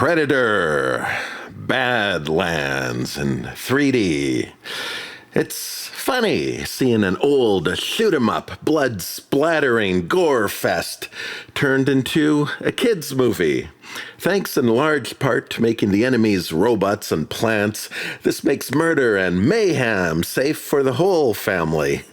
Predator, Badlands in 3D. It's funny seeing an old shoot-'em-up, blood-splattering gore fest turned into a kids' movie. Thanks in large part to making the enemies robots and plants, this makes murder and mayhem safe for the whole family.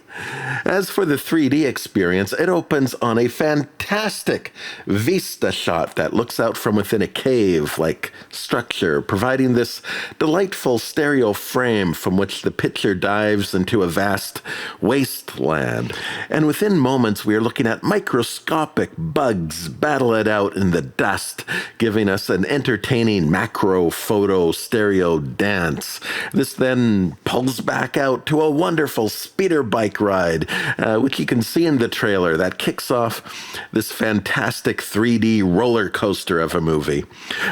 As for the 3D experience, it opens on a fantastic vista shot that looks out from within a cave-like structure, providing this delightful stereo frame from which the picture dives into a vast wasteland. And within moments, we are looking at microscopic bugs battle it out in the dust, giving us an entertaining macro photo stereo dance. This then pulls back out to a wonderful speeder bike ride, which you can see in the trailer that kicks off this fantastic 3D roller coaster of a movie.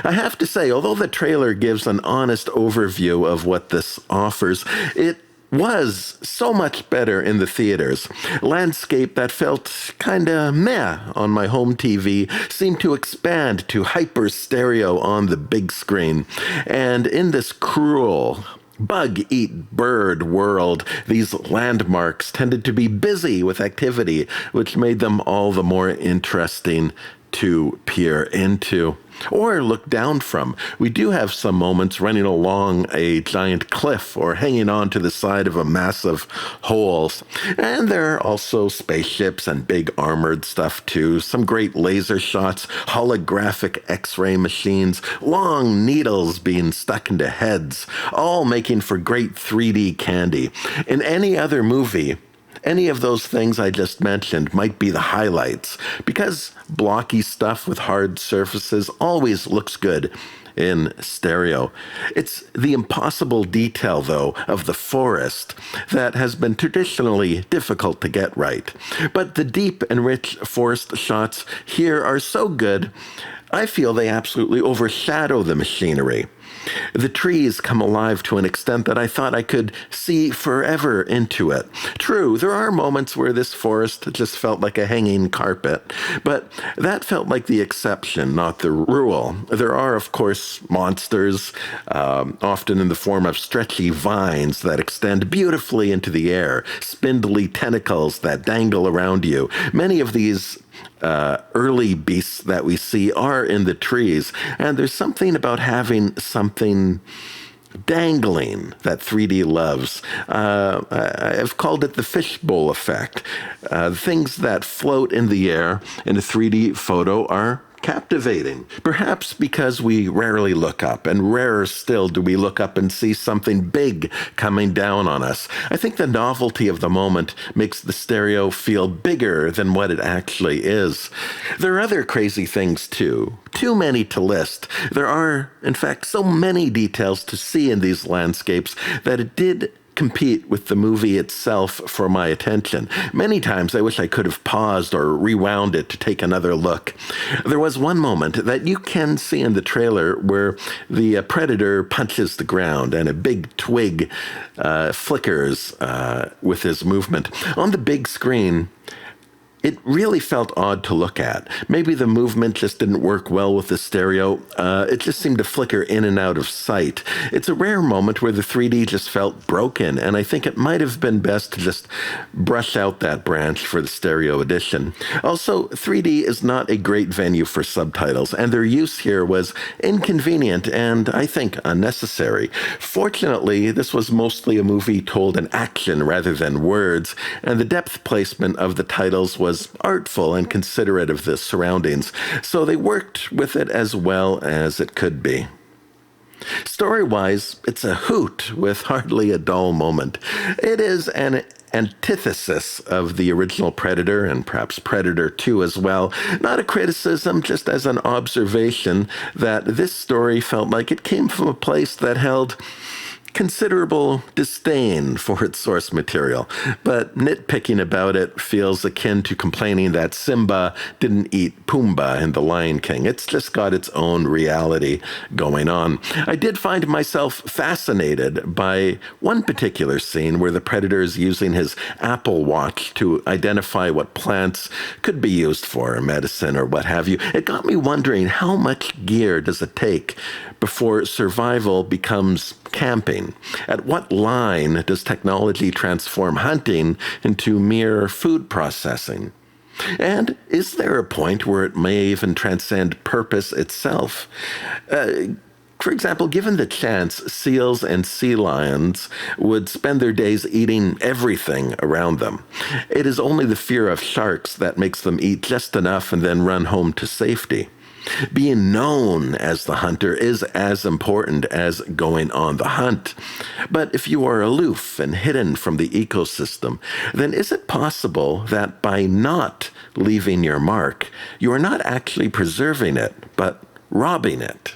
I have to say, although the trailer gives an honest overview of what this offers, it was so much better in the theaters. Landscape that felt kinda meh on my home TV seemed to expand to hyper stereo on the big screen. And in this cruel bug-eat-bird world, these landmarks tended to be busy with activity, which made them all the more interesting to peer into or look down from. We do have some moments running along a giant cliff or hanging on to the side of a massive hole. And there are also spaceships and big armored stuff too. Some great laser shots, holographic X-ray machines, long needles being stuck into heads, all making for great 3D candy. In any other movie, any of those things I just mentioned might be the highlights, because blocky stuff with hard surfaces always looks good in stereo. It's the impossible detail, though, of the forest that has been traditionally difficult to get right. But the deep and rich forest shots here are so good, I feel they absolutely overshadow the machinery. The trees come alive to an extent that I thought I could see forever into it. True, there are moments where this forest just felt like a hanging carpet, but that felt like the exception, not the rule. There are, of course, monsters, often in the form of stretchy vines that extend beautifully into the air, spindly tentacles that dangle around you. Many of these early beasts that we see are in the trees, and there's something about having something dangling that 3D loves. I've called it the fishbowl effect. Things that float in the air in a 3D photo are captivating, perhaps because we rarely look up, and rarer still do we look up and see something big coming down on us. I think the novelty of the moment makes the stereo feel bigger than what it actually is. There are other crazy things too many to list. There are, in fact, so many details to see in these landscapes that it did compete with the movie itself for my attention. Many times I wish I could have paused or rewound it to take another look. There was one moment that you can see in the trailer where the predator punches the ground and a big twig flickers with his movement. On the big screen, it really felt odd to look at. Maybe the movement just didn't work well with the stereo. It just seemed to flicker in and out of sight. It's a rare moment where the 3D just felt broken, and I think it might have been best to just brush out that branch for the stereo edition. Also, 3D is not a great venue for subtitles, and their use here was inconvenient and, I think, unnecessary. Fortunately, this was mostly a movie told in action rather than words, and the depth placement of the titles was artful and considerate of the surroundings, so they worked with it as well as it could be. Story-wise, it's a hoot with hardly a dull moment. It is an antithesis of the original Predator, and perhaps Predator 2 as well. Not a criticism, just as an observation that this story felt like it came from a place that held considerable disdain for its source material, but nitpicking about it feels akin to complaining that Simba didn't eat Pumbaa in The Lion King. It's just got its own reality going on. I did find myself fascinated by one particular scene where the predator is using his Apple Watch to identify what plants could be used for medicine or what have you. It got me wondering, how much gear does it take before survival becomes camping? At what line does technology transform hunting into mere food processing? And is there a point where it may even transcend purpose itself? For example, given the chance, seals and sea lions would spend their days eating everything around them. It is only the fear of sharks that makes them eat just enough and then run home to safety. Being known as the hunter is as important as going on the hunt. But if you are aloof and hidden from the ecosystem, then is it possible that by not leaving your mark, you are not actually preserving it, but robbing it?